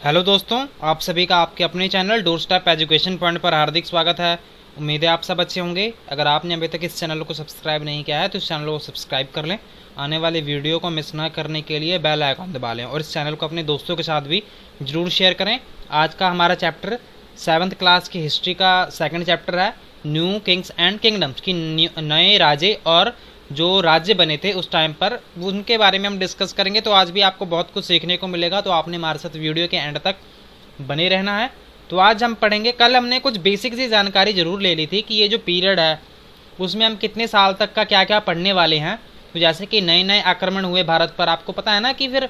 Hello दोस्तों, आप सभी का आपके अपने channel door step education point पर हार्दिक स्वागत है। उम्मीद है आप सब अच्छे होंगे। अगर आपने अभी तक इस चैनल को सब्सक्राइब नहीं किया है तो इस चैनल को सब्सक्राइब कर लें। आने वाली वीडियो को मिस न करने के लिए बेल आइकन दबा लें और इस चैनल को अपने दोस्तों के साथ भी ज़रूर शेयर करें। आज का हमारा चैप्टर 7th क्लास की हिस्ट्री का सेकंड चैप्टर है, न्यू किंग्स एंड किंगडम्स की नए राजे और जो राज्य बने थे उस टाइम पर, उनके बारे में हम डिस्कस करेंगे। तो आज भी आपको बहुत कुछ सीखने को मिलेगा, तो आपने हमारे साथ वीडियो के एंड तक बने रहना है। तो आज हम पढ़ेंगे, कल हमने कुछ बेसिक सी जानकारी जरूर ले ली थी कि ये जो पीरियड है उसमें हम कितने साल तक का क्या क्या पढ़ने वाले हैं। तो जैसे कि नए नए आक्रमण हुए भारत पर, आपको पता है ना कि फिर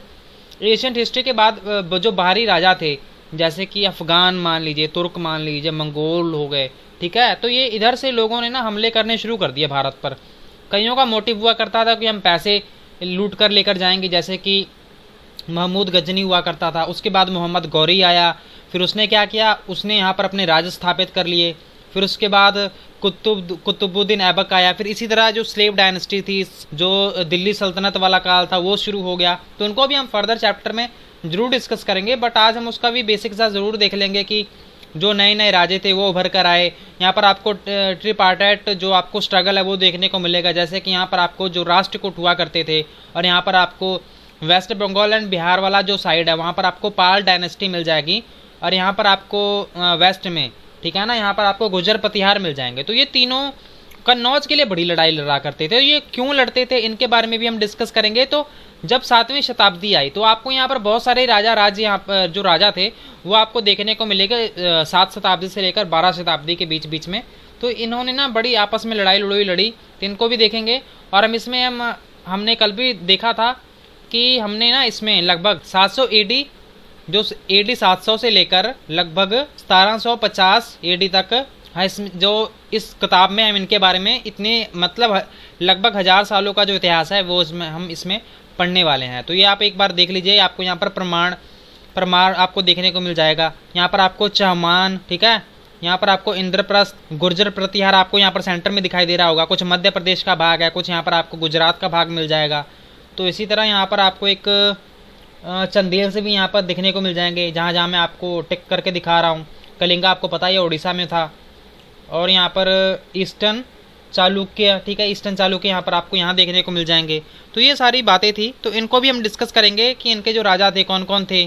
एशियन हिस्ट्री के बाद जो बाहरी राजा थे, जैसे कि अफगान मान लीजिए, तुर्क मान लीजिए, मंगोल हो गए, ठीक है। तो ये इधर से लोगों ने ना हमले करने शुरू कर दिए भारत पर। कईयों का मोटिव हुआ करता था कि हम पैसे लूट कर लेकर जाएंगे, जैसे कि महमूद गजनी हुआ करता था। उसके बाद मोहम्मद गौरी आया, फिर उसने क्या किया, उसने यहाँ पर अपने राज स्थापित कर लिए। फिर उसके बाद कुतुबुद्दीन ऐबक आया। फिर इसी तरह जो स्लेव डायनेस्टी थी, जो दिल्ली सल्तनत वाला काल था, वो शुरू हो गया। तो उनको भी हम फर्दर चैप्टर में जरूर डिस्कस करेंगे, बट आज हम उसका भी बेसिक सा जरूर देख लेंगे कि जो नए नए राजे थे वो उभर कर आए। यहाँ पर आपको ट्रिपार्टाइट जो आपको स्ट्रगल है वो देखने को मिलेगा, जैसे कि यहाँ पर आपको जो राष्ट्रकूट हुआ करते थे, और यहाँ पर आपको वेस्ट बंगाल एंड बिहार वाला जो साइड है वहाँ पर आपको पाल डायनेस्टी मिल जाएगी, और यहाँ पर आपको वेस्ट में, ठीक है ना, यहाँ पर आपको गुजर प्रतिहार मिल जाएंगे। तो ये तीनों कन्नौज के लिए बड़ी लड़ाई लड़ा करते थे। ये क्यों लड़ते थे इनके बारे में भी हम डिस्कस करेंगे। तो जब 7वीं शताब्दी आई तो आपको यहाँ पर बहुत सारे राजा राज्य, यहाँ पर जो राजा थे वो आपको देखने को मिलेगा 7 शताब्दी से लेकर 12 शताब्दी के बीच बीच में। तो इन्होंने ना बड़ी आपस में लड़ाई लड़ोई लड़ी, तो इनको भी देखेंगे। और हम इसमें हमने कल भी देखा था कि हमने ना इसमें लगभग 700 AD, जो AD 700 से लेकर लगभग 1750 AD तक, हाँ, जो इस किताब में हम इनके बारे में इतने मतलब लगभग 1000 सालों का जो इतिहास है वो हम इसमें पढ़ने वाले हैं। तो ये आप एक बार देख लीजिए, आपको यहाँ पर प्रमाण आपको देखने को मिल जाएगा। यहाँ पर आपको चहमान, ठीक है, यहाँ पर आपको इंद्रप्रस्थ, गुर्जर प्रतिहार आपको यहाँ पर सेंटर में दिखाई दे रहा होगा। कुछ मध्य प्रदेश का भाग है, कुछ यहाँ पर आपको गुजरात का भाग मिल जाएगा। तो इसी तरह यहाँ पर आपको एक चंदेल से भी यहाँ पर दिखने को मिल जाएंगे, जहाँ जहाँ मैं आपको टिक करके दिखा रहा हूँ। कलिंगा आपको पता है उड़ीसा में था। और यहाँ पर ईस्टर्न चालुक्य, ठीक है, ईस्टर्न चालुक्य यहाँ पर आपको यहाँ देखने को मिल जाएंगे। तो ये सारी बातें थी, तो इनको भी हम डिस्कस करेंगे कि इनके जो राजा थे कौन कौन थे,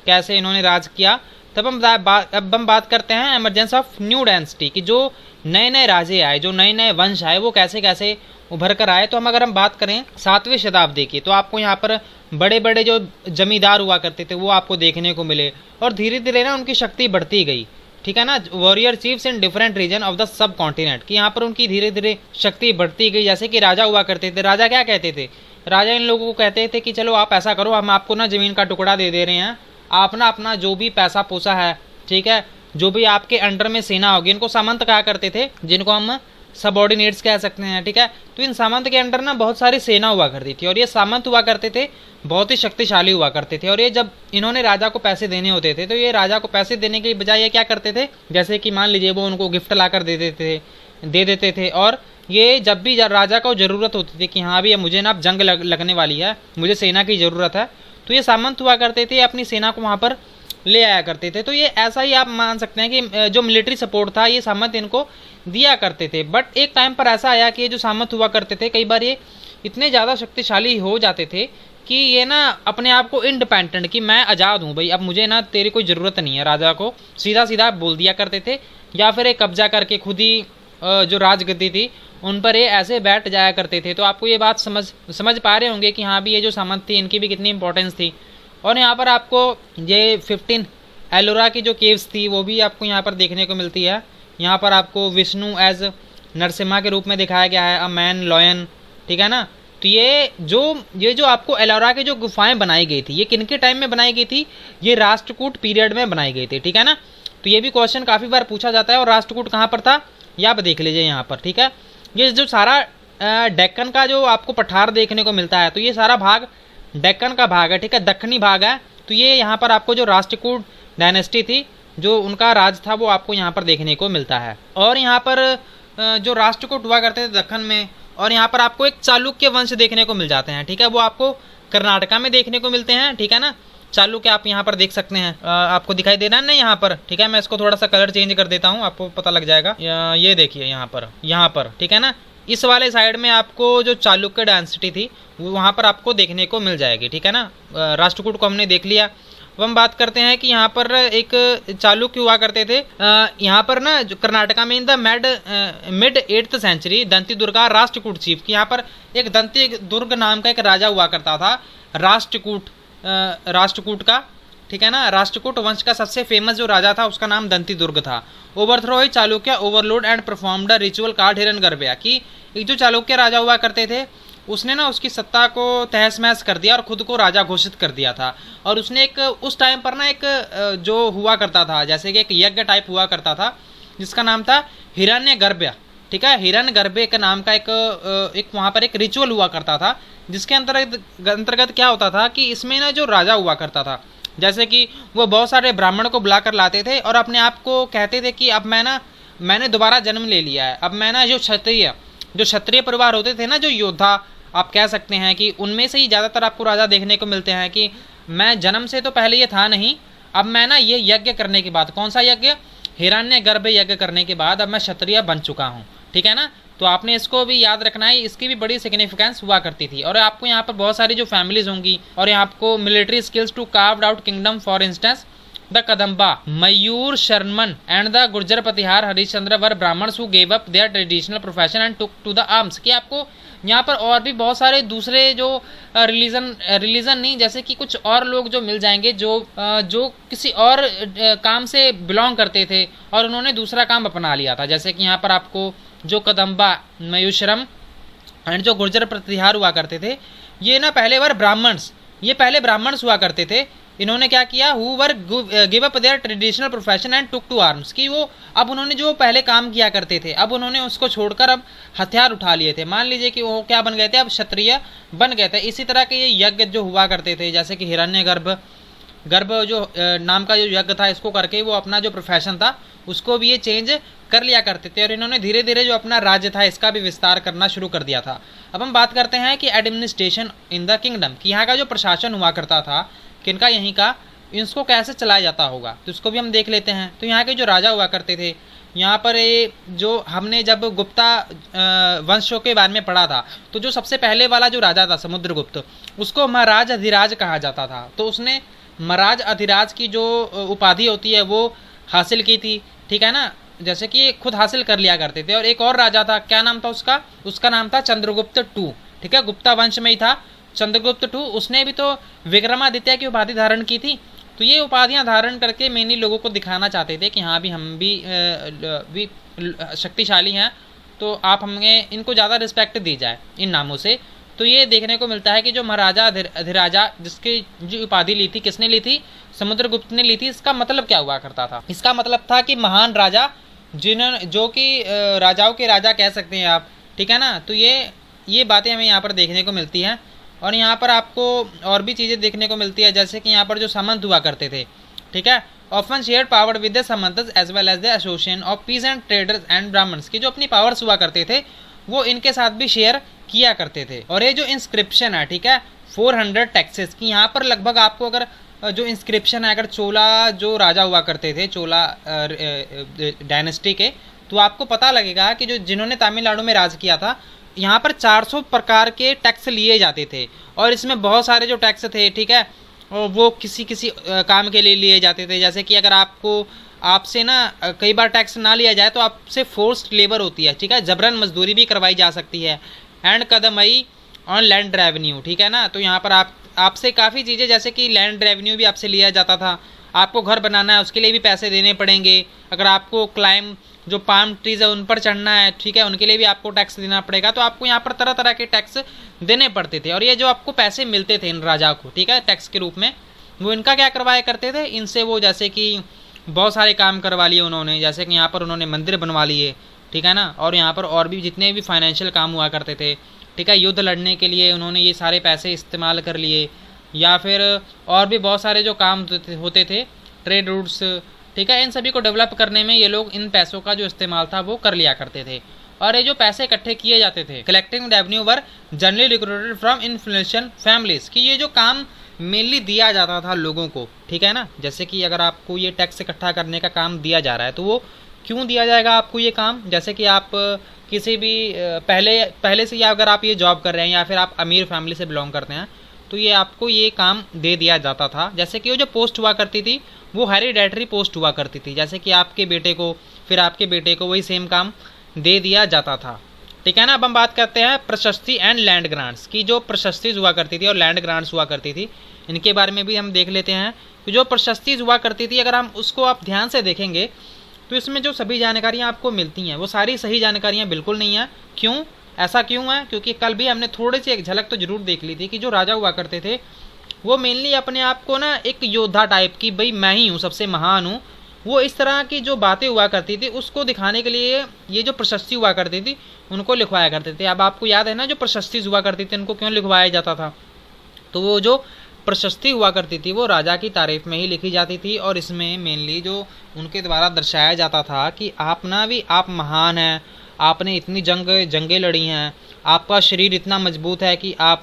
कैसे इन्होंने राज किया। तब अब हम बात करते हैं एमरजेंस ऑफ न्यू डायनेस्टी की, जो नए नए राजे आए, जो नए नए वंश आए, वो कैसे कैसे उभर कर आए। तो हम अगर हम बात करें 7वीं शताब्दी की, तो आपको यहाँ पर बड़े बड़े जो जमींदार हुआ करते थे वो आपको देखने को मिले, और धीरे धीरे ना उनकी शक्ति बढ़ती गई, ठीक है ना। Warrior chiefs in different region of the subcontinent, कि यहाँ पर उनकी धीरे धीरे शक्ति बढ़ती गई। जैसे कि राजा हुआ करते थे, राजा क्या कहते थे, राजा इन लोगों को कहते थे कि चलो आप ऐसा करो, हम आपको ना ज़मीन का टुकड़ा दे दे रहे हैं, आप ना अपना जो भी पैसा पोसा है, ठीक है, जो भी आपके अंडर में सेना होगी, इनको सामंत कहा करते थे, जिनको हम सबॉर्डिनेट्स कह सकते हैं, ठीक है। तो इन सामंत के अंडर ना बहुत सारी सेना हुआ करती थी, और ये सामंत हुआ करते थे, बहुत ही शक्तिशाली हुआ करते थे। और ये जब इन्होंने राजा को पैसे देने होते थे, तो ये राजा को पैसे देने के बजाय ये क्या करते थे, जैसे कि मान लीजिए वो उनको गिफ्ट लाकर दे देते थे। और ये जब भी राजा को ज़रूरत होती थी कि हाँ भी मुझे ना अब जंग लगने वाली है, मुझे सेना की ज़रूरत है, तो ये सामंत हुआ करते थे, अपनी सेना को वहाँ पर ले आया करते थे। तो ये ऐसा ही आप मान सकते हैं कि जो मिलिट्री सपोर्ट था ये सामंत इनको दिया करते थे। बट एक टाइम पर ऐसा आया कि ये जो सामंत हुआ करते थे, कई बार ये इतने ज़्यादा शक्तिशाली हो जाते थे कि ये ना अपने आप को इंडिपेंडेंट, कि मैं आज़ाद हूँ भाई, अब मुझे ना तेरी कोई ज़रूरत नहीं है, राजा को सीधा सीधा बोल दिया करते थे। या फिर एक कब्जा करके खुद ही जो राजगद्दी थी उन पर ये ऐसे बैठ जाया करते थे। तो आपको ये बात समझ पा रहे होंगे कि हाँ भी ये जो सामंत थी इनकी भी कितनी इंपॉर्टेंस थी। और यहाँ पर आपको ये 15 एलोरा की जो केव्स थी वो भी आपको यहाँ पर देखने को मिलती है। यहाँ पर आपको विष्णु एज नरसिम्हा के रूप में दिखाया गया है, अ मैन लॉयन, ठीक है ना। तो ये जो आपको एलोरा की जो गुफाएं बनाई गई थी, ये किनके टाइम में बनाई गई थी, ये राष्ट्रकूट पीरियड में बनाई गई थी, ठीक है ना। तो ये भी क्वेश्चन काफ़ी बार पूछा जाता है। और राष्ट्रकूट कहाँ पर था ये आप देख लीजिए यहाँ पर, ठीक है। ये जो सारा डेक्कन का जो आपको पठार देखने को मिलता है, तो ये सारा भाग डेक्कन का भाग है, ठीक है, दक्षिणी भाग है। तो ये यहाँ पर आपको जो राष्ट्रकूट डायनेस्टी थी, जो उनका राज था, वो आपको यहाँ पर देखने को मिलता है। और यहाँ पर जो राष्ट्रकूट हुआ करते थे दक्कन में, और यहाँ पर आपको एक चालुक्य वंश देखने को मिल जाते हैं, ठीक है, वो आपको कर्नाटका में देखने को मिलते हैं, ठीक है ना। चालुक्य आप यहाँ पर देख सकते हैं, आपको दिखाई दे रहा है ना यहाँ पर, ठीक है। मैं इसको थोड़ा सा कलर चेंज कर देता हूँ, आपको पता लग जाएगा। ये देखिए यहाँ पर, ठीक है ना। इस वाले साइड में आपको जो चालुक्य डायनेस्टी थी वो वहाँ पर आपको देखने को मिल जाएगी, ठीक है ना। राष्ट्रकूट को हमने देख लिया। अब हम बात करते हैं कि यहाँ पर एक चालुक्य हुआ करते थे। यहाँ पर ना जो कर्नाटका में in the mid 8th century Dantidurga Rashtrakuta chief की, यहाँ पर एक दंती दुर्ग नाम का एक राजा हुआ करता था, राष्ट्रकूट का, ठीक है ना। राष्ट्रकूट वंश का सबसे फेमस जो राजा था उसका नाम दंती दुर्ग था। Overthrow Chalukya overlord and performed ritual called Hiranyagarbha की, एक जो चालुक्य राजा हुआ करते थे उसने ना उसकी सत्ता को तहस महस कर दिया और खुद को राजा घोषित कर दिया था। और उसने एक उस टाइम पर ना एक जो हुआ करता था जैसे कि एक यज्ञ टाइप हुआ करता था जिसका नाम था हिरण्यगर्भ, ठीक है। हिरण्यगर्भ के नाम का एक वहाँ पर एक रिचुअल हुआ करता था जिसके अंतर्गत क्या होता था कि इसमें ना जो राजा हुआ करता था जैसे कि वो बहुत सारे ब्राह्मण को बुलाकर लाते थे और अपने आप को कहते थे कि अब मैंने दोबारा जन्म ले लिया है। अब मैं ना जो क्षत्रिय परिवार होते थे ना, जो योद्धा आप कह सकते हैं कि उनमें से ही ज़्यादातर आपको राजा देखने को मिलते हैं कि मैं जन्म से तो पहले ये था नहीं, अब मैं ना ये यज्ञ करने के बाद, कौन सा यज्ञ, हिरण्यगर्भ यज्ञ करने के बाद अब मैं क्षत्रिय बन चुका हूँ, ठीक है ना। तो आपने इसको भी याद रखना है, इसकी भी बड़ी सिग्निफिकेंस हुआ करती थी। और आपको यहाँ पर बहुत सारी जो फैमिलीज होंगी और यहाँ आपको military skills to carved out kingdom, for instance the Kadamba, Mayurasharman and the Gurjara Pratihara Harishchandra were Brahmans who gave up their traditional profession and took to the arms. कि आपको यहाँ पर और भी बहुत सारे दूसरे जो रिलीजन नहीं, जैसे कि कुछ और लोग जो मिल जाएंगे जो किसी और काम से बिलोंग करते थे और उन्होंने दूसरा काम अपना लिया था। जैसे कि यहाँ पर आपको जो कदम्बा, मयूशरम एंड जो गुर्जर प्रतिहार हुआ करते थे, ये ना पहले पहले ब्राह्मण्स हुआ करते थे। इन्होंने क्या किया, who were give up their traditional profession and took to arms, कि वो अब उन्होंने जो पहले काम किया करते थे अब उन्होंने उसको छोड़कर अब हथियार उठा लिए थे। मान लीजिए कि वो क्या बन गए थे, अब क्षत्रिय बन गए थे। इसी तरह के ये यज्ञ जो हुआ करते थे जैसे कि हिरण्यगर्भ जो नाम का जो यज्ञ था, इसको करके वो अपना जो प्रोफेशन था उसको भी ये चेंज कर लिया करते थे और इन्होंने धीरे धीरे जो अपना राज्य था इसका भी विस्तार करना शुरू कर दिया था। अब हम बात करते हैं कि एडमिनिस्ट्रेशन इन द किंगडम, कि यहाँ का जो प्रशासन हुआ करता था किनका, यहीं का, इसको कैसे चलाया जाता होगा तो इसको भी हम देख लेते हैं। तो यहाँ के जो राजा हुआ करते थे, यहाँ पर ये जो हमने जब गुप्ता वंशों के बारे में पढ़ा था तो जो सबसे पहले वाला जो राजा था समुद्रगुप्त, उसको महाराज अधिराज कहा जाता था। तो उसने महाराज अधिराज की जो उपाधि होती है वो हासिल की थी, ठीक है ना, जैसे कि खुद हासिल कर लिया करते थे। और एक और राजा था, क्या नाम था उसका नाम था चंद्रगुप्त टू, ठीक है, गुप्ता वंश में ही था चंद्रगुप्त टू। उसने भी तो विक्रमादित्य की उपाधि धारण की थी। तो ये उपाधियां धारण करके मेनली लोगों को दिखाना चाहते थे कि हाँ भी हम भी शक्तिशाली हैं, तो आप हमें इनको ज़्यादा रिस्पेक्ट दी जाए इन नामों से। तो ये देखने को मिलता है कि जो महाराजा अधिराजा जिसकी जो उपाधि ली थी, किसने ली थी, समुद्रगुप्त ने ली थी। इसका मतलब क्या हुआ करता था, इसका मतलब था कि महान राजा जो कि राजाओं के राजा कह सकते हैं आप, ठीक है ना। तो ये बातें हमें यहाँ पर देखने को मिलती हैं। और यहाँ पर आपको और भी चीज़ें देखने को मिलती है, जैसे कि यहाँ पर जो सामंत हुआ करते थे, ठीक है, often share power with the samantas as well as the association of peasant traders and Brahmans, की जो अपनी पावर्स हुआ करते थे वो इनके साथ भी शेयर किया करते थे। और ये जो इंस्क्रिप्शन है, ठीक है, 400 टैक्सेस की, यहाँ पर लगभग आपको अगर जो इंस्क्रिप्शन है, अगर चोला जो राजा हुआ करते थे, चोला डायनेस्टी के, तो आपको पता लगेगा कि जिन्होंने तमिलनाडु में राज किया था, यहाँ पर 400 प्रकार के टैक्स लिए जाते थे। और इसमें बहुत सारे जो टैक्स थे, ठीक है, वो किसी काम के लिए लिए जाते थे। जैसे कि अगर आपसे ना कई बार टैक्स ना लिया जाए तो आपसे फोर्स्ड लेबर होती है, ठीक है, जबरन मजदूरी भी करवाई जा सकती है। एंड कदमई ऑन लैंड रेवेन्यू, ठीक है ना। तो यहाँ पर आपसे काफ़ी चीज़ें, जैसे कि लैंड रेवेन्यू भी आपसे लिया जाता था। आपको घर बनाना है उसके लिए भी पैसे देने पड़ेंगे। अगर आपको क्लाइम जो पाम ट्रीज है उन पर चढ़ना है, ठीक है, उनके लिए भी आपको टैक्स देना पड़ेगा। तो आपको यहाँ पर तरह तरह के टैक्स देने पड़ते थे। और ये जो आपको पैसे मिलते थे इन राजा को, ठीक है, टैक्स के रूप में, वो इनका क्या करवाया करते थे, इनसे वो जैसे कि बहुत सारे काम करवा लिए उन्होंने। जैसे कि यहाँ पर उन्होंने मंदिर बनवा लिए, ठीक है ना। और यहाँ पर और भी जितने भी फाइनेंशियल काम हुआ करते थे, ठीक है, युद्ध लड़ने के लिए उन्होंने ये सारे पैसे इस्तेमाल कर लिए। या फिर और भी बहुत सारे जो काम होते थे, ट्रेड रूट्स, ठीक है, इन सभी को डेवलप करने में ये लोग इन पैसों का जो इस्तेमाल था वो कर लिया करते थे। और ये जो पैसे इकट्ठे किए जाते थे, collecting revenue were generally recruited from influential families, कि ये जो काम मेनली दिया जाता था लोगों को, ठीक है ना। जैसे कि अगर आपको ये टैक्स इकट्ठा करने का काम दिया जा रहा है तो वो क्यों दिया जाएगा आपको ये काम, जैसे कि आप किसी भी पहले से, या अगर आप ये जॉब कर रहे हैं या फिर आप अमीर फैमिली से बिलोंग करते हैं तो ये आपको ये काम दे दिया जाता था। जैसे कि वो जो पोस्ट हुआ करती थी वो हेरिडेटरी पोस्ट हुआ करती थी, जैसे कि आपके बेटे को, फिर आपके बेटे को वही सेम काम दे दिया जाता था, ठीक है ना। अब हम बात करते हैं प्रशस्ति एंड लैंड ग्रांट्स की। जो प्रशस्ति हुआ करती थी और लैंड ग्रांट्स हुआ करती थी, इनके बारे में भी हम देख लेते हैं। तो जो प्रशस्ति हुआ करती थी, अगर हम उसको आप ध्यान से देखेंगे तो इसमें जो सभी जानकारियाँ आपको मिलती हैं वो सारी सही जानकारियाँ बिल्कुल नहीं है। क्यों, ऐसा क्यों है? क्योंकि कल भी हमने थोड़ी सी एक झलक तो जरूर देख ली थी कि जो राजा हुआ करते थे वो मेनली अपने आप को ना एक योद्धा टाइप की, भाई मैं ही हूँ सबसे महान हूँ, वो इस तरह की जो बातें हुआ करती थी उसको दिखाने के लिए ये जो प्रशस्ति हुआ करती थी उनको लिखवाया करते थे। अब आपको याद है ना जो प्रशस्ति हुआ करती थी उनको क्यों लिखवाया जाता था? तो वो जो प्रशस्ति हुआ करती थी वो राजा की तारीफ में ही लिखी जाती थी, और इसमें मेनली जो उनके द्वारा दर्शाया जाता था कि आप ना भी, आप महान हैं, आपने इतनी जंगें लड़ी हैं, आपका शरीर इतना मजबूत है कि आप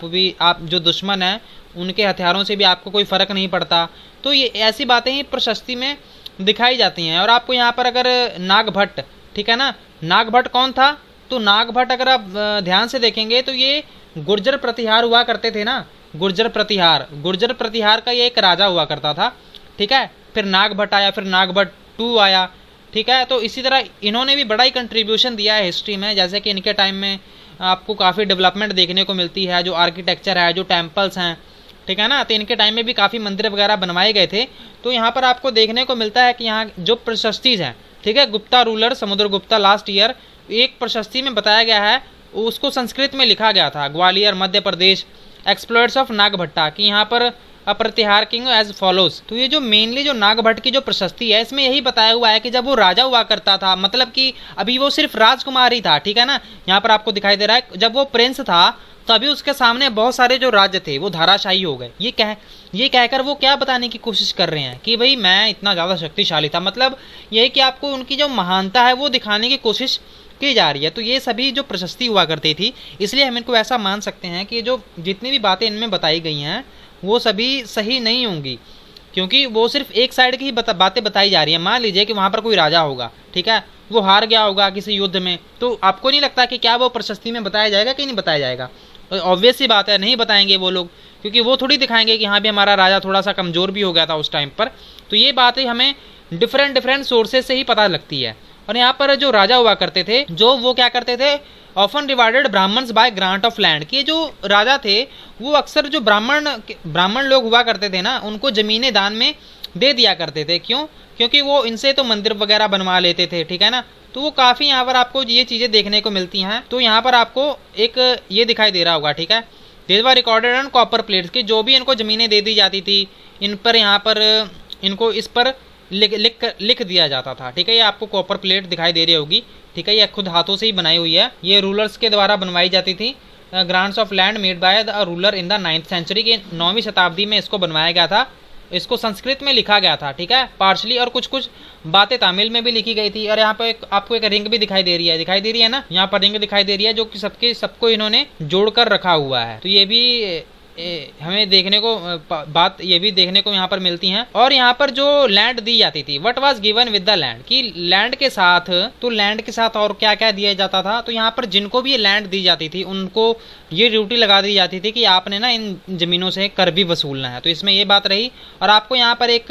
जो दुश्मन हैं उनके हथियारों से भी आपको कोई फ़र्क नहीं पड़ता। तो ये ऐसी बातें ही प्रशस्ति में दिखाई जाती हैं। और आपको यहाँ पर अगर नागभट्ट, ठीक है ना, नागभट्ट कौन था? तो नागभट्ट अगर आप ध्यान से देखेंगे तो ये गुर्जर प्रतिहार हुआ करते थे ना, गुर्जर प्रतिहार का ये एक राजा हुआ करता था, ठीक है। फिर नागभट्ट आया, फिर नागभट्ट 2 आया, ठीक है। तो इसी तरह इन्होंने भी बड़ा ही कंट्रीब्यूशन दिया है हिस्ट्री में। जैसे कि इनके टाइम में आपको काफ़ी डेवलपमेंट देखने को मिलती है, जो आर्किटेक्चर है, जो टेम्पल्स हैं, ठीक है ना। तो इनके टाइम में भी काफ़ी मंदिर वगैरह बनवाए गए थे। तो यहाँ पर आपको देखने को मिलता है कि यहाँ जो प्रशस्तिज हैं, ठीक है, Gupta ruler Samudragupta last year एक प्रशस्ति में बताया गया है, उसको संस्कृत में लिखा गया था, ग्वालियर मध्य प्रदेश, एक्सप्लोइट्स ऑफ नागभट्टा, कि यहाँ पर अप्रतिहार किंग एज फॉलोज। तो ये जो मेनली जो नागभट्ट की जो प्रशस्ति है इसमें यही बताया हुआ है कि जब वो राजा हुआ करता था, मतलब कि अभी वो सिर्फ राजकुमार ही था, ठीक है ना। यहाँ पर आपको दिखाई दे रहा है जब वो प्रिंस था तभी उसके सामने बहुत सारे जो राज्य थे वो धाराशाही हो गए। ये कहकर वो क्या बताने की कोशिश कर रहे हैं कि भाई मैं इतना ज़्यादा शक्तिशाली था, मतलब यही कि आपको उनकी जो महानता है वो दिखाने की कोशिश की जा रही है। तो ये सभी जो प्रशस्ति हुआ करती थी, इसलिए हम इनको ऐसा मान सकते हैं कि जो जितनी भी बातें इनमें बताई गई हैं वो सभी सही नहीं होंगी, क्योंकि वो सिर्फ एक साइड की ही बातें बताई जा रही है। मान लीजिए कि वहाँ पर कोई राजा होगा, ठीक है, वो हार गया होगा किसी युद्ध में, तो आपको नहीं लगता कि क्या वो प्रशस्ति में बताया जाएगा कि नहीं बताया जाएगा? ऑब्वियस सी बात है, नहीं बताएंगे वो लोग, क्योंकि वो थोड़ी दिखाएंगे कि हाँ भी हमारा राजा थोड़ा सा कमज़ोर भी हो गया था उस टाइम पर। तो ये बातें हमें डिफरेंट सोर्सेज से ही पता लगती है। और यहाँ पर जो राजा हुआ करते थे, जो वो क्या करते थे, often rewarded Brahmans by grant of land, कि जो राजा थे वो अक्सर जो ब्राह्मण लोग हुआ करते थे ना, उनको ज़मीनें दान में दे दिया करते थे। क्यों? क्योंकि वो इनसे तो मंदिर वगैरह बनवा लेते थे, ठीक है ना। तो वो काफ़ी यहाँ पर आपको ये चीज़ें देखने को मिलती हैं। तो यहाँ पर आपको एक ये दिखाई दे रहा होगा, ठीक है, this were recorded on copper plates, की जो भी इनको ज़मीनें दे दी जाती थी इन पर, यहाँ पर इनको इस पर लिख दिया जाता था, ठीक है। ये आपको कॉपर प्लेट दिखाई दे रही होगी, ठीक है, ये खुद हाथों से ही बनाई हुई है, ये रूलर्स के द्वारा बनवाई जाती थी। Grants of land made by the ruler in the 9th century, के 9वीं शताब्दी में इसको बनवाया गया था, इसको संस्कृत में लिखा गया था, ठीक है, पार्शली, और कुछ बातें तमिल में भी लिखी गई थी। और यहाँ पर आपको एक रिंग भी दिखाई दे रही है ना, यहाँ पर रिंग दिखाई दे रही है जो कि सबको इन्होंने जोड़कर रखा हुआ है। तो ये भी हमें देखने को बात ये भी देखने को यहाँ पर मिलती हैं। और यहाँ पर जो लैंड दी जाती थी, what was given with the land, कि लैंड के साथ, तो लैंड के साथ और क्या क्या दिया जाता था। तो यहाँ पर जिनको भी ये लैंड दी जाती थी उनको ये ड्यूटी लगा दी जाती थी कि आपने ना इन ज़मीनों से कर भी वसूलना है। तो इसमें ये बात रही। और आपको यहाँ पर एक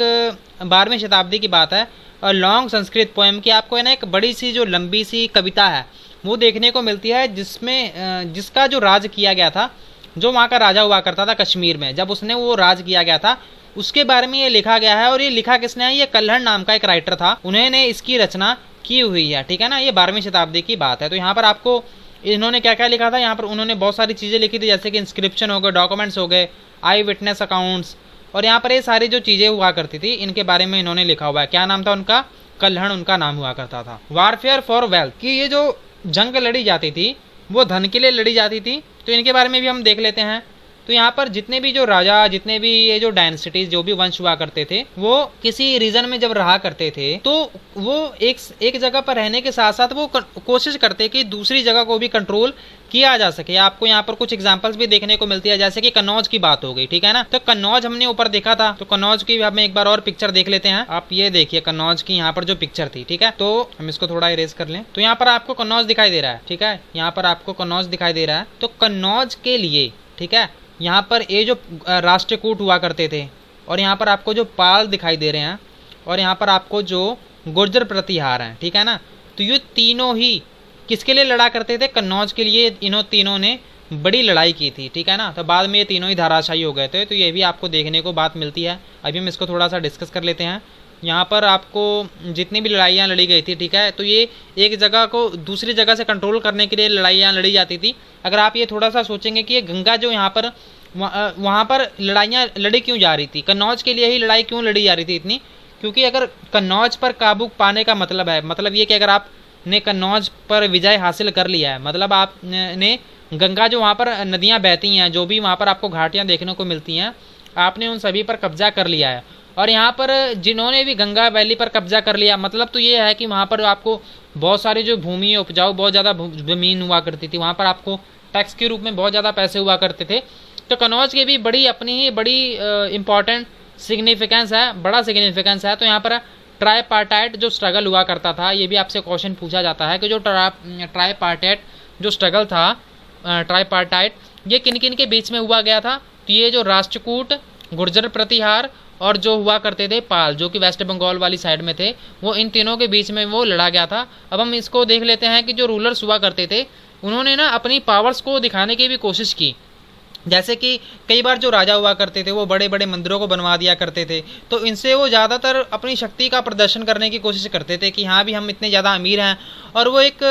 12वीं शताब्दी की बात है, और लॉन्ग संस्कृत पोएम की आपको है ना एक बड़ी सी जो लंबी सी कविता है वो देखने को मिलती है, जिसमें जिसका जो राज किया गया था, जो वहाँ का राजा हुआ करता था कश्मीर में, जब उसने वो राज किया गया था उसके बारे में ये लिखा गया है। और ये लिखा किसने है? ये कल्हड़ नाम का एक राइटर था, उन्होंने इसकी रचना की हुई है, ठीक है ना। ये 12वीं शताब्दी की बात है। तो यहाँ पर आपको इन्होंने क्या क्या लिखा था, यहाँ पर उन्होंने बहुत सारी चीज़ें लिखी थी, जैसे कि इंस्क्रिप्शन हो गए, डॉक्यूमेंट्स हो गए, आई विटनेस अकाउंट्स, और यहाँ पर ये सारी जो चीज़ें हुआ करती थी इनके बारे में इन्होंने लिखा हुआ है। क्या नाम था उनका? कल्हड़ उनका नाम हुआ करता था। वारफेयर फॉर वेल्थ, कि ये जो जंग लड़ी जाती थी वो धन के लिए लड़ी जाती थी। तो इनके बारे में भी हम देख लेते हैं। तो यहाँ पर जितने भी जो राजा, जितने भी ये जो डायनेसिटीज, जो भी वंश हुआ करते थे, वो किसी रीजन में जब रहा करते थे तो वो एक जगह पर रहने के साथ साथ वो कोशिश करते कि दूसरी जगह को भी कंट्रोल किया जा सके। आपको यहाँ पर कुछ एग्जांपल्स भी देखने को मिलती है, जैसे कि कन्नौज की बात हो गई, ठीक है ना। तो कन्नौज हमने ऊपर देखा था, तो कन्नौज की हम एक बार और पिक्चर देख लेते हैं। आप ये देखिए कन्नौज की यहाँ पर जो पिक्चर थी, ठीक है, तो हम इसको थोड़ा इरेज कर लें। तो यहाँ पर आपको कन्नौज दिखाई दे रहा है, ठीक है, यहाँ पर आपको कन्नौज दिखाई दे रहा है। तो कन्नौज के लिए, ठीक है, यहाँ पर ये जो राष्ट्रकूट हुआ करते थे, और यहाँ पर आपको जो पाल दिखाई दे रहे हैं, और यहाँ पर आपको जो गुर्जर प्रतिहार हैं, ठीक है ना। तो ये तीनों ही किसके लिए लड़ा करते थे? कन्नौज के लिए इन्हों तीनों ने बड़ी लड़ाई की थी, ठीक है ना। तो बाद में ये तीनों ही धराशायी हो गए थे, तो ये भी आपको देखने को बात मिलती है। अभी हम इसको थोड़ा सा डिस्कस कर लेते हैं। यहाँ पर आपको जितनी भी लड़ाइयाँ लड़ी गई थी, ठीक है, तो ये एक जगह को दूसरी जगह से कंट्रोल करने के लिए लड़ाइयाँ लड़ी जाती थी। अगर आप ये थोड़ा सा सोचेंगे कि ये गंगा जो यहाँ पर वहाँ पर लड़ाइयाँ लड़ी क्यों जा रही थी, कन्नौज के लिए ही लड़ाई क्यों लड़ी जा रही थी इतनी, क्योंकि अगर कन्नौज पर काबू पाने का मतलब है, मतलब ये कि अगर आपने कन्नौज पर विजय हासिल कर लिया है, मतलब आपने गंगा जो वहाँ पर नदियाँ बहती हैं, जो भी वहाँ पर आपको घाटियाँ देखने को मिलती हैं, आपने उन सभी पर कब्जा कर लिया है। और यहाँ पर जिन्होंने भी गंगा वैली पर कब्जा कर लिया, मतलब तो ये है कि वहाँ पर आपको बहुत सारी जो भूमि उपजाऊ, बहुत ज़्यादा ज़मीन हुआ करती थी, वहाँ पर आपको टैक्स के रूप में बहुत ज़्यादा पैसे हुआ करते थे। तो कन्नौज की भी बड़ी अपनी ही बड़ी इम्पॉर्टेंट सिग्निफिकेंस है, बड़ा सिग्निफिकेंस है। तो यहाँ पर ट्राईपार्टाइट जो स्ट्रगल हुआ करता था, ये भी आपसे क्वेश्चन पूछा जाता है कि जो ट्राईपार्टाइट जो स्ट्रगल था, ट्राईपार्टाइट, ये किन किन के बीच में हुआ गया था? तो ये जो राष्ट्रकूट, गुर्जर प्रतिहार और जो हुआ करते थे पाल, जो कि वेस्ट बंगाल वाली साइड में थे, वो इन तीनों के बीच में वो लड़ा गया था। अब हम इसको देख लेते हैं कि जो रूलर्स हुआ करते थे, उन्होंने ना अपनी पावर्स को दिखाने की भी कोशिश की। जैसे कि कई बार जो राजा हुआ करते थे वो बड़े बड़े मंदिरों को बनवा दिया करते थे, तो इनसे वो ज़्यादातर अपनी शक्ति का प्रदर्शन करने की कोशिश करते थे कि हाँ भी हम इतने ज़्यादा अमीर हैं। और वो एक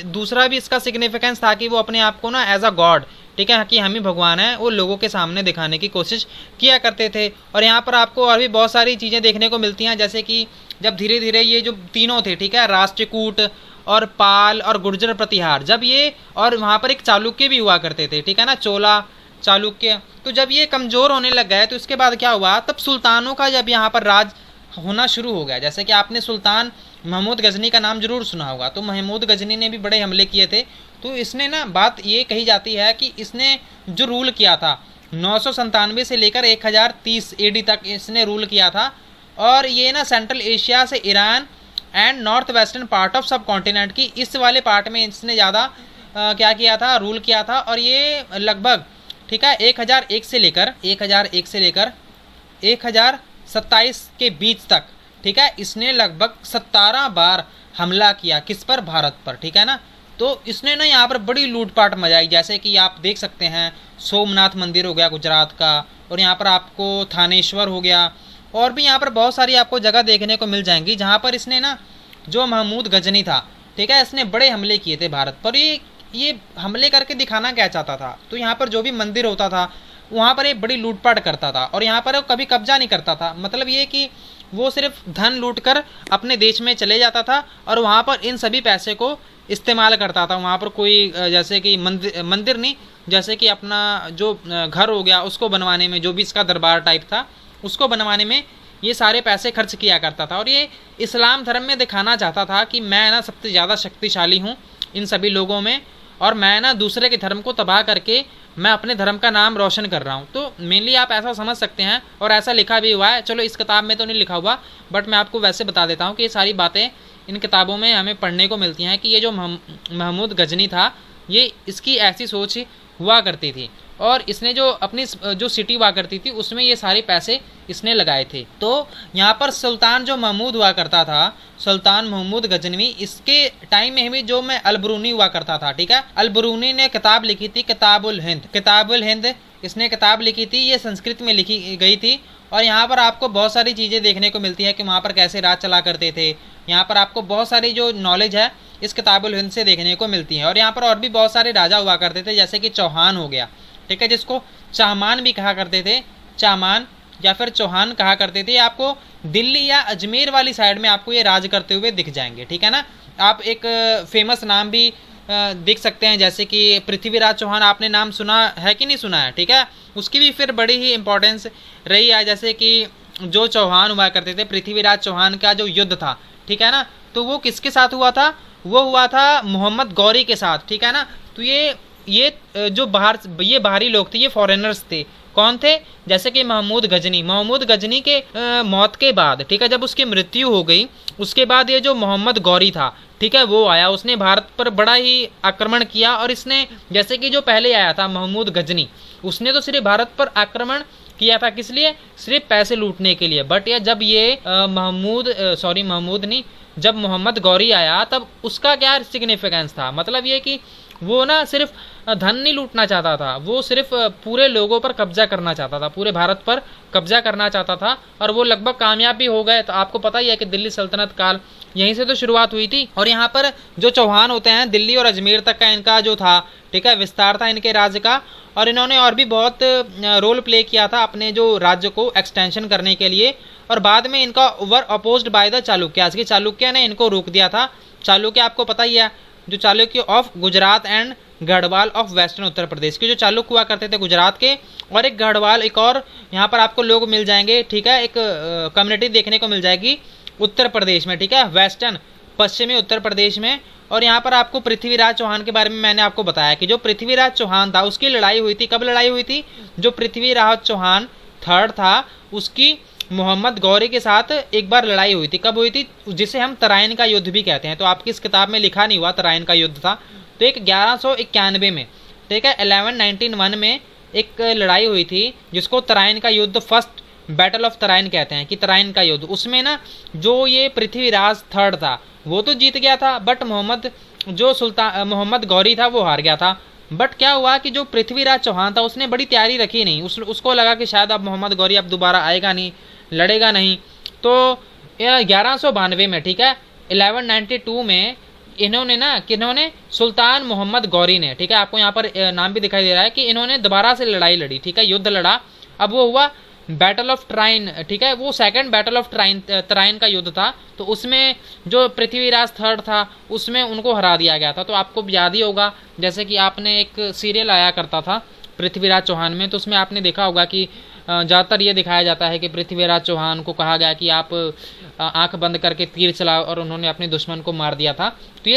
दूसरा भी इसका सिग्निफिकेंस था कि वो अपने आप को ना एज अ गॉड, ठीक है, कि हम ही भगवान हैं, वो लोगों के सामने दिखाने की कोशिश किया करते थे। और यहाँ पर आपको और भी बहुत सारी चीज़ें देखने को मिलती हैं, जैसे कि जब धीरे धीरे ये जो तीनों थे, ठीक है, राष्ट्रकूट और पाल और गुर्जर प्रतिहार, जब ये, और वहाँ पर एक चालुक्य भी हुआ करते थे, ठीक है ना, चोला चालुक्य, तो जब ये कमज़ोर होने लग गए तो इसके बाद क्या हुआ, तब सुल्तानों का जब यहाँ पर राज होना शुरू हो गया। जैसे कि आपने सुल्तान महमूद गजनी का नाम जरूर सुना होगा। तो महमूद गजनी ने भी बड़े हमले किए थे। तो इसने ना, बात ये कही जाती है कि इसने जो रूल किया था 997 से लेकर 1030 AD तक इसने रूल किया था। और ये ना सेंट्रल एशिया से Iran and north western part of सब कॉन्टिनेंट की इस वाले पार्ट में इसने ज़्यादा क्या किया था, रूल किया था। और ये लगभग, ठीक है, 1001 से लेकर 1027 के बीच तक, ठीक है, इसने लगभग 17 बार हमला किया। किस पर? भारत पर, ठीक है ना। तो इसने ना यहाँ पर बड़ी लूटपाट मचाई, जैसे कि आप देख सकते हैं सोमनाथ मंदिर हो गया गुजरात का, और यहाँ पर आपको थानेश्वर हो गया, और भी यहाँ पर बहुत सारी आपको जगह देखने को मिल जाएंगी जहाँ पर इसने ना, जो महमूद गजनी था, ठीक है, इसने बड़े हमले किए थे भारत पर। ये हमले करके दिखाना क्या चाहता था? तो यहाँ पर जो भी मंदिर होता था वहाँ पर ये बड़ी लूटपाट करता था, और यहाँ पर वो कभी कब्जा नहीं करता था। मतलब ये कि वो सिर्फ धन लूटकर अपने देश में चले जाता था, और वहाँ पर इन सभी पैसे को इस्तेमाल करता था। वहाँ पर कोई जैसे कि मंदिर नहीं, जैसे कि अपना जो घर हो गया उसको बनवाने में, जो भी इसका दरबार टाइप था उसको बनवाने में ये सारे पैसे खर्च किया करता था। और ये इस्लाम धर्म में दिखाना चाहता था कि मैं ना सबसे ज़्यादा शक्तिशाली हूँ इन सभी लोगों में, और मैं ना दूसरे के धर्म को तबाह करके मैं अपने धर्म का नाम रोशन कर रहा हूँ। तो मेनली आप ऐसा समझ सकते हैं, और ऐसा लिखा भी हुआ है। चलो इस किताब में तो नहीं लिखा हुआ, बट मैं आपको वैसे बता देता हूँ कि ये सारी बातें इन किताबों में हमें पढ़ने को मिलती हैं कि ये जो महमूद गजनी था, ये इसकी ऐसी सोच हुआ करती थी, और इसने जो अपनी जो सिटी हुआ करती थी उसमें ये सारे पैसे इसने लगाए थे। तो यहाँ पर सुल्तान जो महमूद हुआ करता था, सुल्तान महमूद गजनवी, इसके टाइम में भी जो मैं अलबरूनी हुआ करता था, ठीक है, अलबरूनी ने किताब लिखी थी किताबुल हिंद इसने किताब लिखी थी, ये संस्कृत में लिखी गई थी। और यहाँ पर आपको बहुत सारी चीज़ें देखने को मिलती है कि वहाँ पर कैसे राज चला करते थे। यहाँ पर आपको बहुत सारी जो नॉलेज है इस किताबुल हिंद से देखने को मिलती है। और यहाँ पर और भी बहुत सारे राजा हुआ करते थे, जैसे कि चौहान हो गया, ठीक है, जिसको चाहमान भी कहा करते थे, चाहमान या फिर चौहान कहा करते थे। आपको दिल्ली या अजमेर वाली साइड में आपको ये राज करते हुए दिख जाएंगे, ठीक है ना। आप एक फेमस नाम भी देख सकते हैं, जैसे कि पृथ्वीराज चौहान आपने नाम सुना है कि नहीं सुना है, ठीक है। उसकी भी फिर बड़ी ही इंपॉर्टेंस रही है, जैसे कि जो चौहान हुआ करते थे, पृथ्वीराज चौहान का जो युद्ध था, ठीक है ना, तो वो किसके साथ हुआ था, वो हुआ था मोहम्मद गौरी के साथ, ठीक है ना। तो ये जो बाहरी लोग थे, ये फॉरेनर्स थे। कौन थे, जैसे कि महमूद गजनी के मौत के बाद, ठीक है, जब उसकी मृत्यु हो गई, उसके बाद ये जो मोहम्मद गौरी था, ठीक है, वो आया, उसने भारत पर बड़ा ही आक्रमण किया। और इसने, जैसे कि जो पहले आया था महमूद गजनी, उसने तो सिर्फ भारत पर आक्रमण किया था, किस लिए, सिर्फ पैसे लूटने के लिए। बट जब ये महमूद नहीं, जब मोहम्मद गौरी आया, तब उसका क्या सिग्निफिकेंस था, मतलब ये कि वो ना सिर्फ धन नहीं लूटना चाहता था, वो सिर्फ पूरे लोगों पर कब्जा करना चाहता था, पूरे भारत पर कब्जा करना चाहता था। और वो लगभग कामयाब भी हो गए। तो आपको पता ही है कि दिल्ली सल्तनत काल यहीं से तो शुरुआत हुई थी। और यहाँ पर जो चौहान होते हैं, दिल्ली और अजमेर तक का इनका जो था, ठीक है, विस्तार था इनके राज्य का। और इन्होंने और भी बहुत रोल प्ले किया था अपने जो राज्य को एक्सटेंशन करने के लिए। और बाद में इनका वर अपोज्ड बाय द चालुक्यास, कि चालुक्य ने इनको रोक दिया था। चालुक्य आपको पता ही है, जो Chalukya of Gujarat and Garhwal of western Uttar Pradesh के जो चालुक्य हुआ करते थे गुजरात के, और एक गढ़वाल, एक और यहाँ पर आपको लोग मिल जाएंगे, ठीक है, एक कम्युनिटी देखने को मिल जाएगी उत्तर प्रदेश में, ठीक है, वेस्टर्न पश्चिमी उत्तर प्रदेश में। और यहाँ पर आपको पृथ्वीराज चौहान के बारे में मैंने आपको बताया कि जो पृथ्वीराज चौहान था, उसकी लड़ाई हुई थी, कब लड़ाई हुई थी, जो पृथ्वीराज चौहान थर्ड था, उसकी मोहम्मद गौरी के साथ एक बार लड़ाई हुई थी। कब हुई थी, जिसे हम तराइन का युद्ध भी कहते हैं। तो आपकी इस किताब में लिखा नहीं हुआ तराइन का युद्ध था। तो एक 1191 में, ठीक है, 1191 में एक लड़ाई हुई थी, जिसको तराइन का युद्ध, फर्स्ट बैटल ऑफ तराइन कहते हैं, कि तराइन का युद्ध। उसमें ना जो ये पृथ्वीराज थर्ड था, वो तो जीत गया था, बट मोहम्मद गौरी था, वो हार गया था। बट क्या हुआ कि जो पृथ्वीराज चौहान था, उसने बड़ी तैयारी रखी नहीं। उसको लगा कि शायद अब मोहम्मद गौरी अब दोबारा आएगा नहीं, लड़ेगा नहीं। तो 1192 में, ठीक है, 1192 में किन्होंने सुल्तान मोहम्मद गौरी ने, ठीक है, आपको यहाँ पर नाम भी दिखाई दे रहा है, कि इन्होंने दोबारा से लड़ाई लड़ी, ठीक है, युद्ध लड़ा। अब वो हुआ बैटल ऑफ ट्राइन, ठीक है, वो सेकंड बैटल ऑफ तराइन का युद्ध था। तो उसमें जो पृथ्वीराज थर्ड था, उसमें उनको हरा दिया गया था। तो आपको याद ही होगा, जैसे कि आपने एक सीरियल आया करता था पृथ्वीराज चौहान में, तो उसमें आपने देखा होगा कि ज़्यादातर ये दिखाया जाता है कि पृथ्वीराज चौहान को कहा गया कि आप आंख बंद करके तीर चलाओ, और उन्होंने अपने दुश्मन को मार दिया था। तो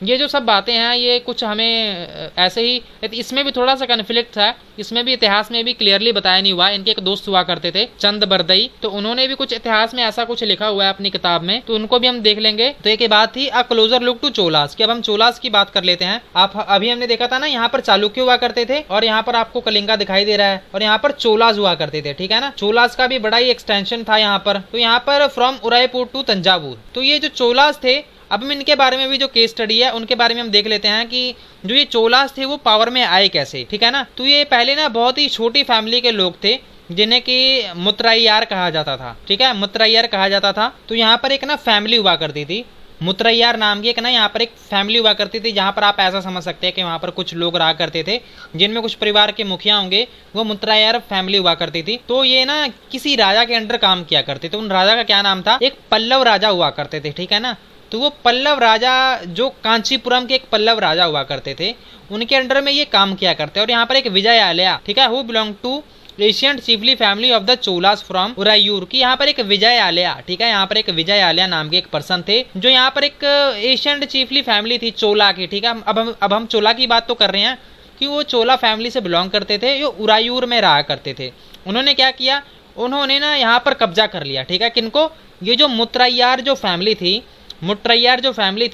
ये जो सब बातें हैं, ये कुछ हमें ऐसे ही, इसमें भी थोड़ा सा कन्फ्लिक्ट है, इसमें भी इतिहास में भी क्लियरली बताया नहीं हुआ। इनके एक दोस्त हुआ करते थे चंद बरदई, तो उन्होंने भी कुछ इतिहास में ऐसा कुछ लिखा हुआ है अपनी किताब में, तो उनको भी हम देख लेंगे। तो एक बात थी अ क्लोजर लुक टू चोलास, कि अब हम चोलास की बात कर लेते हैं। अभी हमने देखा था ना, यहाँ पर चालुक्य हुआ करते थे, और यहाँ पर आपको कलिंगा दिखाई दे रहा है, और यहाँ पर चोलास हुआ करते थे, ठीक है ना। चोलास का भी बड़ा ही एक्सटेंशन था यहाँ पर। तो यहाँ पर फ्रॉम उदयपुर टू तंजावुर, तो ये जो चोलास थे, अब हम इनके बारे में भी जो केस स्टडी है उनके बारे में हम देख लेते हैं कि जो ये चोलास थे वो पावर में आए कैसे, ठीक है ना। तो ये पहले ना बहुत ही छोटी फैमिली के लोग थे, जिन्हें कि मुत्रैयार कहा जाता था, ठीक है, मुत्रैयार कहा जाता था। तो यहाँ पर एक ना फैमिली हुआ करती थी, मुत्रैयार नाम की एक ना यहाँ पर एक फैमिली हुआ करती थी, जहाँ पर आप ऐसा समझ सकते हैं कि वहाँ पर कुछ लोग रहा करते थे, जिनमें कुछ परिवार के मुखिया होंगे, वो मुत्रैयार फैमिली हुआ करती थी। तो ये ना किसी राजा के अंडर काम किया करते थे। उन राजा का क्या नाम था, एक पल्लव राजा हुआ करते थे, ठीक है ना। तो वो पल्लव राजा, जो कांचीपुरम के एक पल्लव राजा हुआ करते थे, उनके अंडर में ये काम किया करते। और यहाँ पर एक विजयालया, ठीक है, who belong to ancient chiefly family of the Cholas from Uraiyur, की यहाँ पर एक विजयालया, ठीक है, यहाँ पर एक विजयालया नाम के एक पर्सन थे, जो यहाँ पर एक एशियंट चीफली फैमिली थी चोला की, ठीक है। अब हम चोला की बात तो कर रहे हैं कि वो चोला फैमिली से बिलोंग करते थे, जो उरायूर में रहा करते थे। उन्होंने क्या किया, उन्होंने ना यहाँ पर कब्जा कर लिया, ठीक है, किनको, ये जो मुत्रैयार जो फैमिली थी,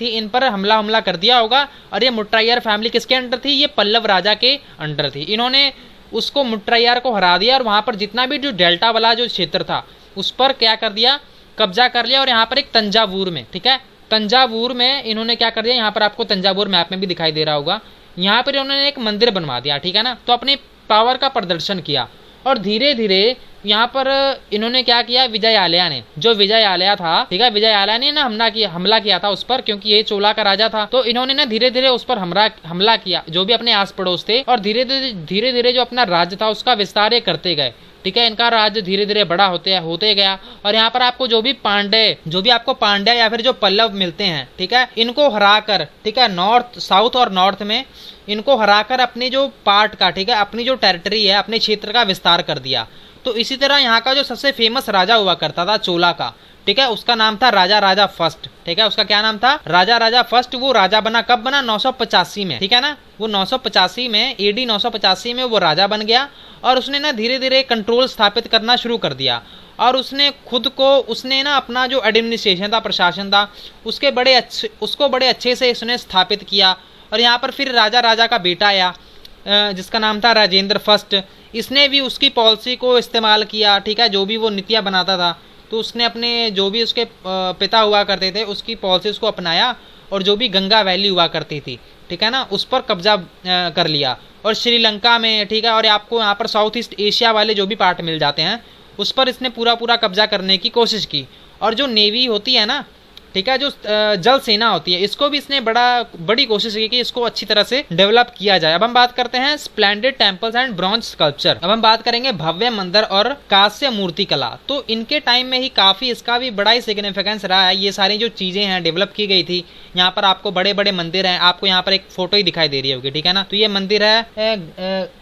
इन पर हमला कर दिया होगा। और ये मुत्रैयार फैमिली किसके अंडर थी, ये पल्लव राजा के अंडर थी। इन्होंने उसको मुत्रैयार को हरा दिया, और वहाँ पर जितना भी जो डेल्टा वाला जो क्षेत्र था, उस पर क्या कर दिया, कब्जा कर लिया। और यहाँ पर एक तंजावुर में, ठीक है, तंजावुर में इन्होंने क्या कर दिया, यहाँ पर आपको तंजावुर मैप में भी दिखाई दे रहा होगा, यहाँ पर इन्होंने एक मंदिर बनवा दिया, ठीक है ना। तो अपने पावर का प्रदर्शन किया, और धीरे धीरे यहाँ पर इन्होंने क्या किया, विजय आल्या ने, जो विजय आल्या था, ठीक है, विजय आल्या ने ना हमला किया था उस पर, क्योंकि ये चोला का राजा था। तो इन्होंने ना धीरे धीरे उस पर हमला किया, जो भी अपने आस पड़ोस थे, और धीरे धीरे जो अपना राज्य था उसका विस्तार करते गए। ठीक है, इनका राज्य धीरे धीरे बड़ा होते गया। और यहाँ पर आपको जो भी आपको पांड्या या फिर जो पल्लव मिलते हैं, ठीक है, इनको हराकर, ठीक है, नॉर्थ, साउथ और नॉर्थ में इनको हराकर अपनी जो पार्ट का, ठीक है, अपनी जो टेरिटरी है, अपने क्षेत्र का विस्तार कर दिया। तो इसी तरह यहाँ का जो सबसे फेमस राजा हुआ करता था चोला का, ठीक है, उसका नाम था राजा राजा फर्स्ट। ठीक है, उसका क्या नाम था, राजा राजा फर्स्ट। वो राजा बना कब बना, 985 में, ठीक है ना, वो 985 में, AD 985 में वो राजा बन गया। और उसने ना धीरे धीरे कंट्रोल स्थापित करना शुरू कर दिया। और उसने ना अपना जो एडमिनिस्ट्रेशन था, प्रशासन था, उसको बड़े अच्छे से उसने स्थापित किया। और यहाँ पर फिर राजा राजा का बेटा आया, जिसका नाम था राजेंद्र फर्स्ट। इसने भी उसकी पॉलिसी को इस्तेमाल किया, ठीक है, जो भी वो नीतियाँ बनाता था, तो उसने अपने जो भी उसके पिता हुआ करते थे उसकी पॉलिसीज को अपनाया। और जो भी गंगा वैली हुआ करती थी, ठीक है ना, उस पर कब्जा कर लिया। और श्रीलंका में, ठीक है, और आपको यहाँ पर साउथ ईस्ट एशिया वाले जो भी पार्ट मिल जाते हैं, उस पर इसने पूरा कब्जा करने की कोशिश की। और जो नेवी होती है ना, ठीक है, जो जल सेना होती है, इसको भी इसने बड़ी कोशिश की कि इसको अच्छी तरह से डेवलप किया जाए। अब हम बात करते हैं splendid temples and bronze sculpture. अब हम बात करेंगे भव्य मंदिर और कांस्य मूर्ति कला। तो इनके टाइम में ही काफी इसका भी बड़ा ही सिग्निफिकेंस रहा है। ये सारी जो चीजें हैं डेवलप की गई थी। यहाँ पर आपको बड़े बड़े मंदिर हैं, आपको यहाँ पर एक फोटो ही दिखाई दे रही होगी, ठीक है ना। तो ये मंदिर है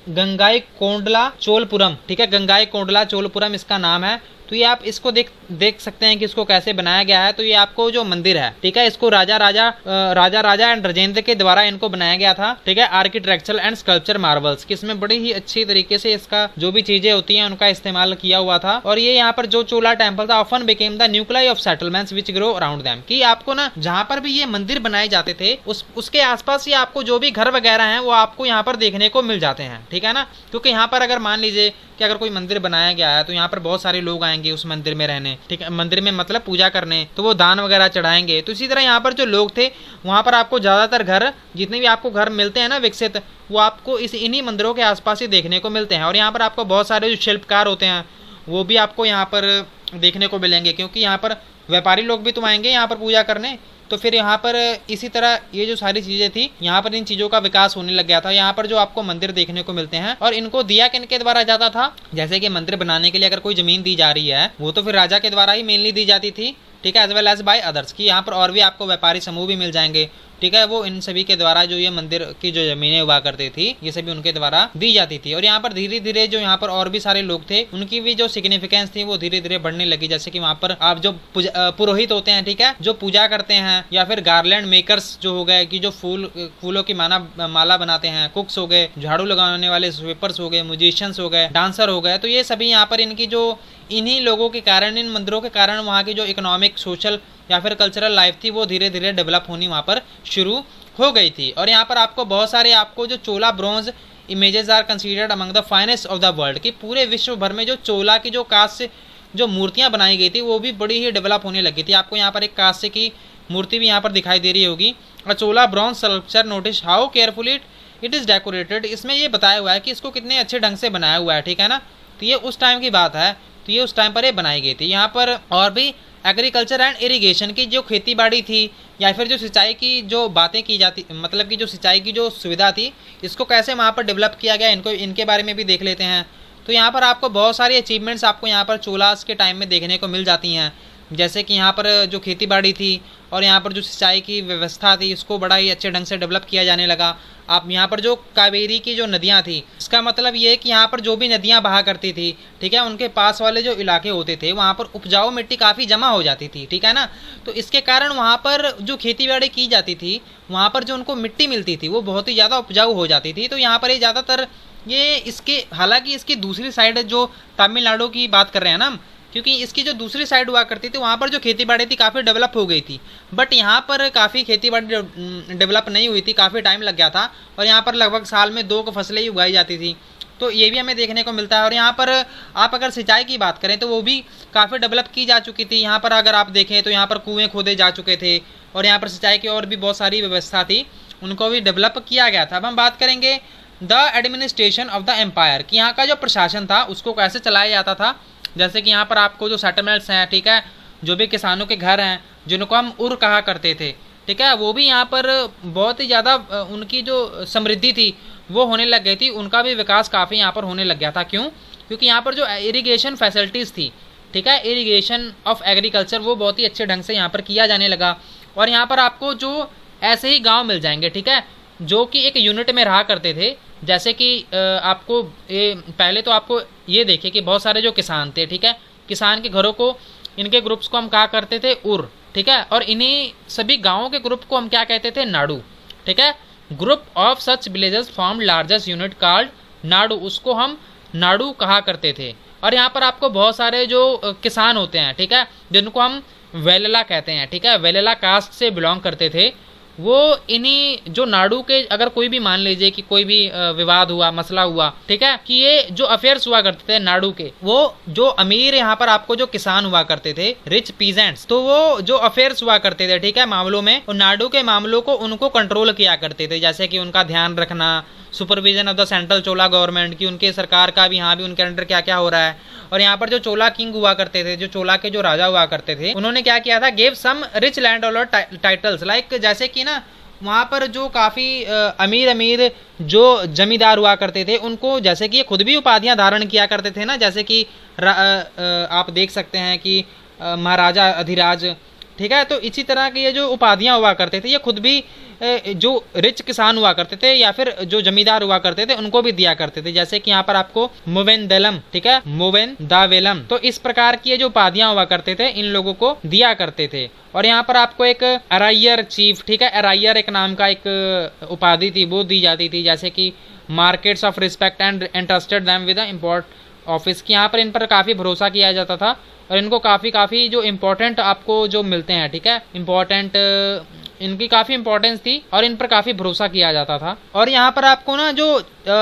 गंगाई कोंडला चोलपुरम, ठीक है, गंगाई कोंडला चोलपुरम इसका नाम है। तो ये आप इसको देख सकते हैं कि इसको कैसे बनाया गया है। तो ये आपको जो मंदिर है, ठीक है, इसको राजा राजा एंड राजेंद्र के द्वारा इनको बनाया गया था, ठीक है, आर्किटेक्चरल एंड स्कल्पचर मार्वल्स, किसमें बड़ी ही अच्छी तरीके से इसका जो भी चीजें होती हैं उनका इस्तेमाल किया हुआ था। और ये यहाँ पर जो चोला टेम्पल था often became the nuclei of settlements which grow around them, कि आपको ना जहाँ पर भी ये मंदिर बनाए जाते थे उसके आसपास ही आपको जो भी घर वगैरह हैं वो आपको यहाँ पर देखने को मिल जाते हैं, ठीक है ना। क्योंकि यहाँ पर अगर मान लीजिए कि अगर कोई मंदिर बनाया गया है तो यहाँ पर बहुत सारे लोग आएंगे उस मंदिर में रहने, ठीक है, मंदिर में मतलब पूजा करने, तो वो दान वगैरह चढ़ाएंगे। तो इसी तरह यहाँ पर जो लोग थे वहाँ पर आपको ज्यादातर घर, जितने भी आपको घर मिलते हैं ना विकसित, वो आपको इन्हीं मंदिरों के आसपास ही देखने को मिलते हैं। और यहाँ पर आपको बहुत सारे जो शिल्पकार होते हैं वो भी आपको यहाँ पर देखने को मिलेंगे, क्योंकि यहाँ पर व्यापारी लोग भी तो आएंगे यहाँ पर पूजा करने। तो फिर यहाँ पर इसी तरह ये जो सारी चीजें थी, यहाँ पर इन चीजों का विकास होने लग गया था। यहाँ पर जो आपको मंदिर देखने को मिलते हैं, और इनको दिया किनके द्वारा जाता था, जैसे कि मंदिर बनाने के लिए अगर कोई जमीन दी जा रही है वो तो फिर राजा के द्वारा ही मेनली दी जाती थी, ठीक है, as well as by others, की यहाँ पर और भी आपको व्यापारी समूह भी मिल जाएंगे, ठीक है, वो इन सभी के द्वारा जो ये मंदिर की जो जमीनें हुआ करती थी ये सभी उनके द्वारा दी जाती थी। और यहाँ पर धीरे धीरे जो यहाँ पर और भी सारे लोग थे उनकी भी जो सिग्निफिकेंस थी वो धीरे धीरे बढ़ने लगी। जैसे कि वहाँ पर आप जो पुरोहित होते हैं, ठीक है, जो पूजा करते हैं, या फिर गार्लैंड मेकर्स जो हो गए कि जो फूलों की माला बनाते हैं, कुक्स हो गए, झाड़ू लगाने वाले स्वीपर्स हो गए, म्यूजिशियंस हो गए, डांसर हो गए। तो ये सभी यहाँ पर इनकी जो इन्हीं लोगों के कारण, इन मंदिरों के कारण वहाँ की जो इकोनॉमिक, सोशल या फिर कल्चरल लाइफ थी वो धीरे धीरे डेवलप होनी वहाँ पर शुरू हो गई थी। और यहाँ पर आपको बहुत सारे आपको जो Chola bronze images are considered among the finest of the world, की पूरे विश्व भर में जो चोला की जो कांस्य जो मूर्तियाँ बनाई गई थी वो भी बड़ी ही डेवलप होने लगी थी। आपको यहाँ पर एक कांस्य की मूर्ति भी यहाँ पर दिखाई दे रही होगी। और Chola bronze sculpture, notice how carefully it is decorated. इसमें ये बताया हुआ है कि इसको कितने अच्छे ढंग से बनाया हुआ है, ठीक है ना। तो ये उस टाइम की बात है, तो ये उस टाइम पर ये बनाई गई थी। यहाँ पर और भी एग्रीकल्चर एंड इरिगेशन की जो खेती बाड़ी थी, या फिर जो सिंचाई की जो बातें की जाती, मतलब कि जो सिंचाई की जो सुविधा थी, इसको कैसे वहाँ पर डेवलप किया गया, इनके बारे में भी देख लेते हैं। तो यहाँ पर आपको बहुत सारी अचीवमेंट्स आपको यहाँ पर चोलास के टाइम में देखने को मिल जाती हैं। जैसे कि यहाँ पर जो खेती बाड़ी थी और यहाँ पर जो सिंचाई की व्यवस्था थी, इसको बड़ा ही अच्छे ढंग से डेवलप किया जाने लगा। आप यहाँ पर जो कावेरी की जो नदियाँ थी, इसका मतलब ये है कि यहाँ पर जो भी नदियाँ बहा करती थी, ठीक है, उनके पास वाले जो इलाके होते थे वहाँ पर उपजाऊ मिट्टी काफ़ी जमा हो जाती थी, ठीक है ना। तो इसके कारण वहाँ पर जो खेती बाड़ी की जाती थी, वहाँ पर जो उनको मिट्टी मिलती थी वो बहुत ही ज़्यादा उपजाऊ हो जाती थी। तो यहाँ पर ये ज़्यादातर ये इसके, हालांकि इसकी दूसरी साइड जो तमिलनाडु की बात कर रहे हैं ना हम, क्योंकि इसकी जो दूसरी साइड हुआ करती थी वहाँ पर जो खेती बाड़ी थी काफ़ी डेवलप हो गई थी, बट यहाँ पर काफ़ी खेती बाड़ी डेवलप नहीं हुई थी, काफ़ी टाइम लग गया था। और यहाँ पर लगभग साल में 2 फसलें ही उगाई जाती थी। तो ये भी हमें देखने को मिलता है। और यहाँ पर आप अगर सिंचाई की बात करें तो वो भी काफ़ी डेवलप की जा चुकी थी। यहाँ पर अगर आप देखें तो यहाँ पर कुएँ खोदे जा चुके थे, और यहाँ पर सिंचाई की और भी बहुत सारी व्यवस्था थी, उनको भी डेवलप किया गया था। अब हम बात करेंगे the administration of the empire, कि यहाँ का जो प्रशासन था उसको कैसे चलाया जाता था। जैसे कि यहाँ पर आपको जो सेटलमेंट्स हैं, ठीक है, जो भी किसानों के घर हैं जिनको हम उर कहा करते थे, ठीक है, वो भी यहाँ पर बहुत ही ज़्यादा उनकी जो समृद्धि थी वो होने लग गई थी, उनका भी विकास काफ़ी यहाँ पर होने लग गया था। क्यों? क्योंकि यहाँ पर जो इरिगेशन फैसिलिटीज़ थी, ठीक है, इरिगेशन ऑफ एग्रीकल्चर, वो बहुत ही अच्छे ढंग से यहाँ पर किया जाने लगा। और यहाँ पर आपको जो ऐसे ही गांव मिल जाएंगे, ठीक है, जो कि एक यूनिट में रहा करते थे। जैसे कि आपको पहले तो आपको ये देखिए कि बहुत सारे जो किसान थे, ठीक है, किसान के घरों को, इनके ग्रुप्स को हम कहा करते थे उर, ठीक है, और इन्हीं सभी गाँवों के ग्रुप को हम क्या कहते थे? नाडू, ठीक है। Group of such villages form largest unit called Nadu, उसको हम नाडू कहा करते थे। और यहाँ पर आपको बहुत सारे जो किसान होते हैं, ठीक है, जिनको हम वेलला कहते हैं, ठीक है, वेलला कास्ट से बिलोंग करते थे, वो इन्हीं जो नाडू के, अगर कोई भी मान लीजिए कि कोई भी विवाद हुआ, मसला हुआ, ठीक है, कि ये जो अफेयर्स हुआ करते थे नाडू के, वो जो अमीर यहाँ पर आपको जो किसान हुआ करते थे, रिच पीजेंट्स, तो वो जो अफेयर्स हुआ करते थे, ठीक है, मामलों में, और नाडू के मामलों को उनको कंट्रोल किया करते थे। जैसे कि उनका ध्यान रखना, supervision of the central Chola government की, उनके सरकार का भी, यहाँ भी उनके अंडर क्या क्या हो रहा है। और यहाँ पर जो चोला किंग हुआ करते थे, जो चोला के जो राजा हुआ करते थे, उन्होंने क्या किया था? Gave some rich land owner titles, like जैसे कि ना वहाँ पर जो काफ़ी अमीर जो जमींदार हुआ करते थे, उनको जैसे कि ये खुद भी उपाधियाँ धारण किया करते थे ना, जैसे कि आप देख सकते हैं कि महाराजा अधिराज, ठीक है, तो इसी तरह की ये जो उपाधियाँ हुआ करते थे, ये खुद भी जो रिच किसान हुआ करते थे या फिर जो जमींदार हुआ करते थे उनको भी दिया करते थे। जैसे कि यहाँ पर आपको मोवेंदलम, ठीक है, मोवेंदावेलम, तो इस प्रकार की ये जो उपाधियाँ हुआ करते थे इन लोगों को दिया करते थे। और यहाँ पर आपको एक अराइयर चीफ, ठीक है, अराइयर एक नाम का एक उपाधि थी, वो दी जाती थी। जैसे कि markets of respect and entrusted them with import office, की यहाँ पर इन पर काफ़ी भरोसा किया जाता था और इनको काफ़ी जो इम्पोर्टेंट आपको जो मिलते हैं, ठीक है, इम्पोर्टेंट, इनकी काफ़ी इंपॉर्टेंस थी और इन पर काफ़ी भरोसा किया जाता था। और यहाँ पर आपको ना जो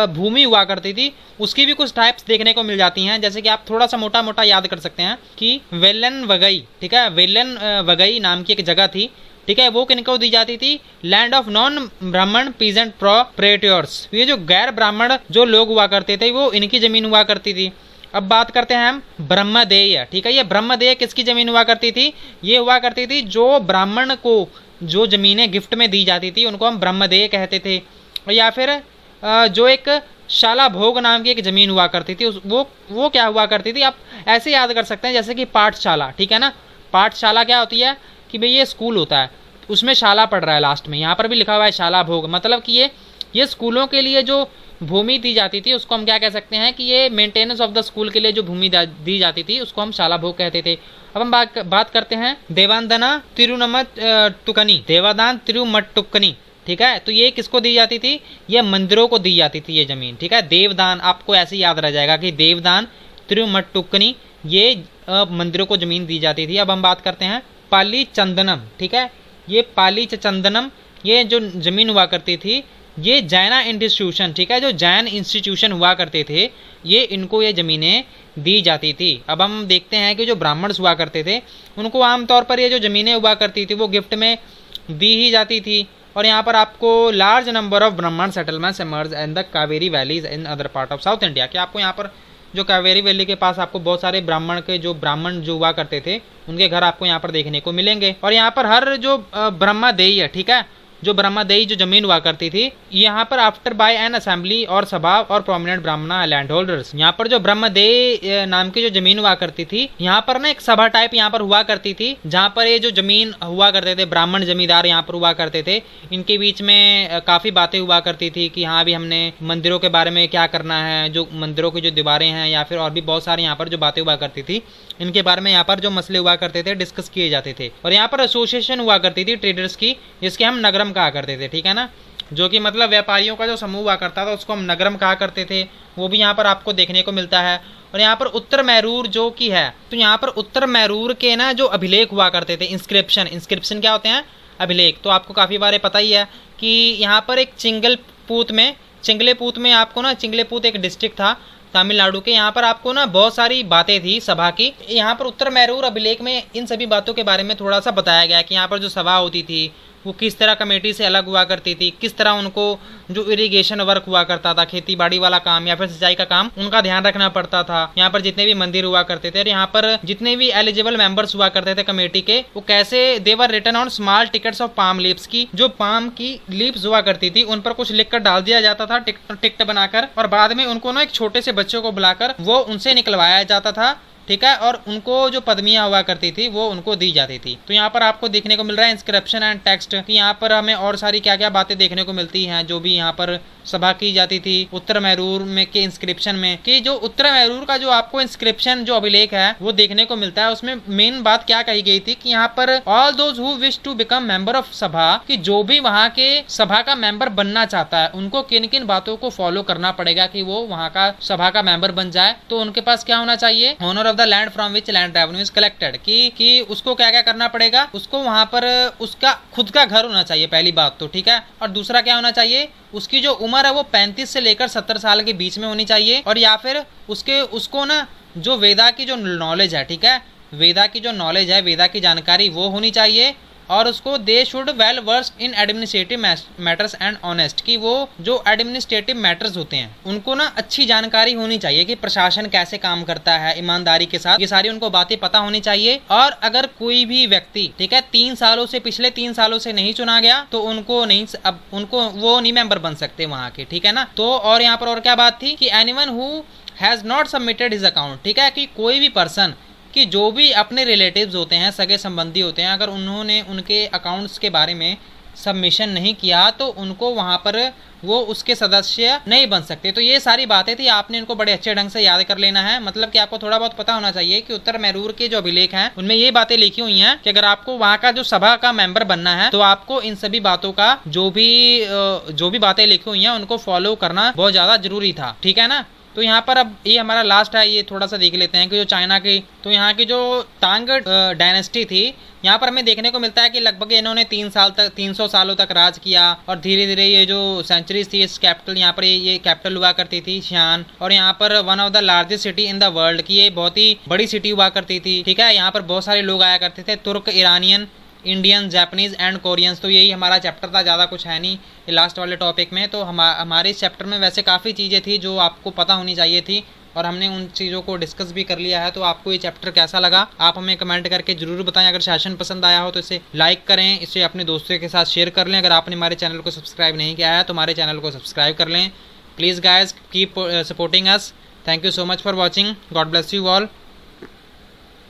भूमि हुआ करती थी उसकी भी कुछ टाइप्स देखने को मिल जाती हैं। जैसे कि आप थोड़ा सा मोटा मोटा याद कर सकते हैं कि वेलन वगई, ठीक है, वेलन वगई नाम की एक जगह थी, ठीक है, वो किनको दी जाती थी? लैंड ऑफ नॉन ब्राह्मण पीजेंट प्रोप्राइटर्स, ये जो गैर ब्राह्मण जो लोग हुआ करते थे वो इनकी जमीन हुआ करती थी। अब बात करते हैं हम ब्रह्मदेय, ठीक है, ये ब्रह्मदेय किसकी जमीन हुआ करती थी? ये हुआ करती थी जो ब्राह्मण को जो जमीनें गिफ्ट में दी जाती थी उनको हम ब्रह्मदेय कहते थे। या फिर जो एक शाला भोग नाम की एक जमीन हुआ करती थी, वो क्या हुआ करती थी? आप ऐसे याद कर सकते हैं जैसे कि पाठशाला, ठीक है ना, पाठशाला क्या होती है कि भाई ये स्कूल होता है, उसमें शाला पढ़ रहा है लास्ट में, यहाँ पर भी लिखा हुआ है शाला भोग, मतलब कि ये स्कूलों के लिए जो भूमि दी जाती थी उसको हम क्या कह सकते हैं कि ये मेंटेनेंस ऑफ द स्कूल के लिए जो भूमि दी जाती थी उसको हम शाला भोग कहते थे। अब हम बात करते हैं देवादान तिरुमट्टुकनी, ठीक है, तो ये किसको दी जाती थी? ये मंदिरों को दी जाती थी ये जमीन, ठीक है, देवदान, आपको ऐसे याद रह जाएगा कि देवदान तिरुमट्टुकनी, ये मंदिरों को जमीन दी जाती थी। अब हम बात करते हैं पाली चंदनम, ठीक है, ये पाली चंदनम, ये जो जमीन हुआ करती थी ये जैना इंस्टीट्यूशन, ठीक है, जो जैन इंस्टीट्यूशन हुआ करते थे ये इनको ये ज़मीनें दी जाती थी। अब हम देखते हैं कि जो ब्राह्मण्स हुआ करते थे उनको आमतौर पर ये जो ज़मीनें हुआ करती थी वो गिफ्ट में दी ही जाती थी। और यहाँ पर आपको लार्ज नंबर ऑफ ब्राह्मण settlements emerge in the Kaveri valleys in other part of south India, कि आपको यहाँ पर जो कावेरी वैली के पास आपको बहुत सारे ब्राह्मण जो हुआ करते थे उनके घर आपको यहाँ पर देखने को मिलेंगे। और यहाँ पर हर जो ब्रह्मदेय है, ठीक है, जो ब्रह्मदेयी जो जमीन हुआ करती थी यहाँ पर आफ्टर बाय एन असेंबली और सभा और प्रोमिनेंट ब्राह्मण लैंड होल्डर्स, यहाँ पर जो ब्रह्मदेय नाम की जो जमीन हुआ करती थी यहाँ पर ना एक सभा टाइप यहाँ पर हुआ करती थी, जहाँ पर ये जो जमीन हुआ करते थे ब्राह्मण जमींदार यहाँ पर हुआ करते थे, इनके बीच में काफ़ी बातें हुआ करती थी कि हाँ भी हमने मंदिरों के बारे में क्या करना है, जो मंदिरों की जो दीवारें हैं या फिर और भी बहुत सारी यहाँ पर जो बातें हुआ करती थी इनके बारे में यहाँ पर जो मसले हुआ करते थे डिस्कस किए जाते थे। और यहाँ पर एसोसिएशन हुआ करती थी ट्रेडर्स की, जिसके हम नगरम कहा करते थे, ठीक है ना, जो कि मतलब व्यापारियों का जो समूह हुआ करता था उसको हम नगरम कहा करते थे, वो भी यहाँ पर आपको देखने को मिलता है। और यहाँ पर उत्तर मैरूर जो की है, तो यहाँ पर उत्तर मैरूर के ना जो अभिलेख हुआ करते थे, इंस्क्रिप्शन क्या होते हैं? अभिलेख। तो आपको काफ़ी बारे पता ही है कि यहाँ पर एक चिंगलेपूत में आपको ना, चिंगलेपूत एक डिस्ट्रिक्ट था तमिलनाडु के, यहाँ पर आपको ना बहुत सारी बातें थी सभा की। यहाँ पर उत्तर मैरूर अभिलेख में इन सभी बातों के बारे में थोड़ा सा बताया गया कि यहाँ पर जो सभा होती थी वो किस तरह कमेटी से अलग हुआ करती थी, किस तरह उनको जो इरिगेशन वर्क हुआ करता था, खेती बाड़ी वाला काम या फिर सिंचाई का काम, उनका ध्यान रखना पड़ता था। यहाँ पर जितने भी मंदिर हुआ करते थे और यहाँ पर जितने भी एलिजिबल मेंबर्स हुआ करते थे कमेटी के, वो कैसे they were written on small tickets of palm leaves की, जो पाम की लीव्स हुआ करती थी उन पर कुछ लिखकर डाल दिया जाता था टिकट बनाकर, और बाद में उनको ना एक छोटे से बच्चे को बुलाकर वो उनसे निकलवाया जाता था, ठीक है, और उनको जो पदवियां हुआ करती थी वो उनको दी जाती थी। तो यहाँ पर आपको देखने को मिल रहा है इंस्क्रिप्शन एंड टेक्स्ट कि यहाँ पर हमें और सारी क्या क्या बातें देखने को मिलती हैं जो भी यहाँ पर सभा की जाती थी उत्तर मैरूर में के इंस्क्रिप्शन में, कि जो उत्तर मैरूर का जो आपको इंस्क्रिप्शन जो अभिलेख है वो देखने को मिलता है। उसमें मेन बात क्या कही गई थी कि यहाँ पर all those who wish to become member of sabha, कि जो भी वहाँ के सभा का मेंबर बनना चाहता है उनको किन किन बातों को फॉलो करना पड़ेगा कि वो वहाँ का सभा का मेंबर बन जाए। तो उनके पास क्या होना चाहिए, owner of the land from which land revenue is collected, कि उसको क्या क्या करना पड़ेगा, उसको वहाँ पर उसका खुद का घर होना चाहिए पहली बात तो, ठीक है, और दूसरा क्या होना चाहिए, उसकी जो उम्र है वो 35 से लेकर 70 साल के बीच में होनी चाहिए, और या फिर उसको ना जो वेदा की जो नॉलेज है, ठीक है, वेदा की जो नॉलेज है, वेदा की जानकारी वो होनी चाहिए, और उसको they should well versed in administrative matters and honest, कि वो जो एडमिनिस्ट्रेटिव मैटर्स होते हैं उनको ना अच्छी जानकारी होनी चाहिए कि प्रशासन कैसे काम करता है ईमानदारी के साथ, ये सारी उनको बातें पता होनी चाहिए। और अगर कोई भी व्यक्ति, ठीक है, पिछले 3 सालों से नहीं चुना गया तो उनको वो नहीं मेंबर बन सकते वहाँ के, ठीक है ना। तो और यहाँ पर और क्या बात थी कि anyone who has not submitted his account, ठीक है, कि कोई भी पर्सन कि जो भी अपने रिलेटिव्स होते हैं, सगे संबंधी होते हैं, अगर उन्होंने उनके अकाउंट्स के बारे में सबमिशन नहीं किया तो उनको वहाँ पर वो उसके सदस्य नहीं बन सकते। तो ये सारी बातें थी, आपने इनको बड़े अच्छे ढंग से याद कर लेना है। मतलब कि आपको थोड़ा बहुत पता होना चाहिए कि उत्तर मैरूर के जो अभिलेख हैं उनमें ये बातें लिखी हुई हैं कि अगर आपको वहाँ का जो सभा का मेंबर बनना है तो आपको इन सभी बातों का जो भी बातें लिखी हुई हैं उनको फॉलो करना बहुत ज्यादा जरूरी था, ठीक है ना। तो यहाँ पर अब ये हमारा लास्ट है, ये थोड़ा सा देख लेते हैं कि जो चाइना की, तो यहाँ की जो तांग डायनेस्टी थी, यहाँ पर हमें देखने को मिलता है कि लगभग इन्होंने 300 सालों तक राज किया, और धीरे धीरे ये जो सेंचुरीज थी इस कैपिटल, यहाँ पर ये कैपिटल हुआ करती थी शियान, और यहाँ पर one of the largest city in the world की ये बहुत ही बड़ी सिटी हुआ करती थी, ठीक है। यहाँ पर बहुत सारे लोग आया करते थे, तुर्क, Iranian, Indian, Japanese and Koreans. तो यही हमारा चैप्टर था, ज़्यादा कुछ है नहीं लास्ट वाले टॉपिक में। तो हमारे इस चैप्टर में वैसे काफ़ी चीज़ें थी जो आपको पता होनी चाहिए थी, और हमने उन चीज़ों को डिस्कस भी कर लिया है। तो आपको ये चैप्टर कैसा लगा आप हमें कमेंट करके जरूर बताएं। अगर सेशन पसंद आया हो तो इसे लाइक करें, इसे अपने दोस्तों के साथ शेयर कर लें। अगर आपने हमारे चैनल को सब्सक्राइब नहीं किया है तो हमारे चैनल को सब्सक्राइब कर लें। Please guys keep supporting us. Thank you so much for watching. God bless you all.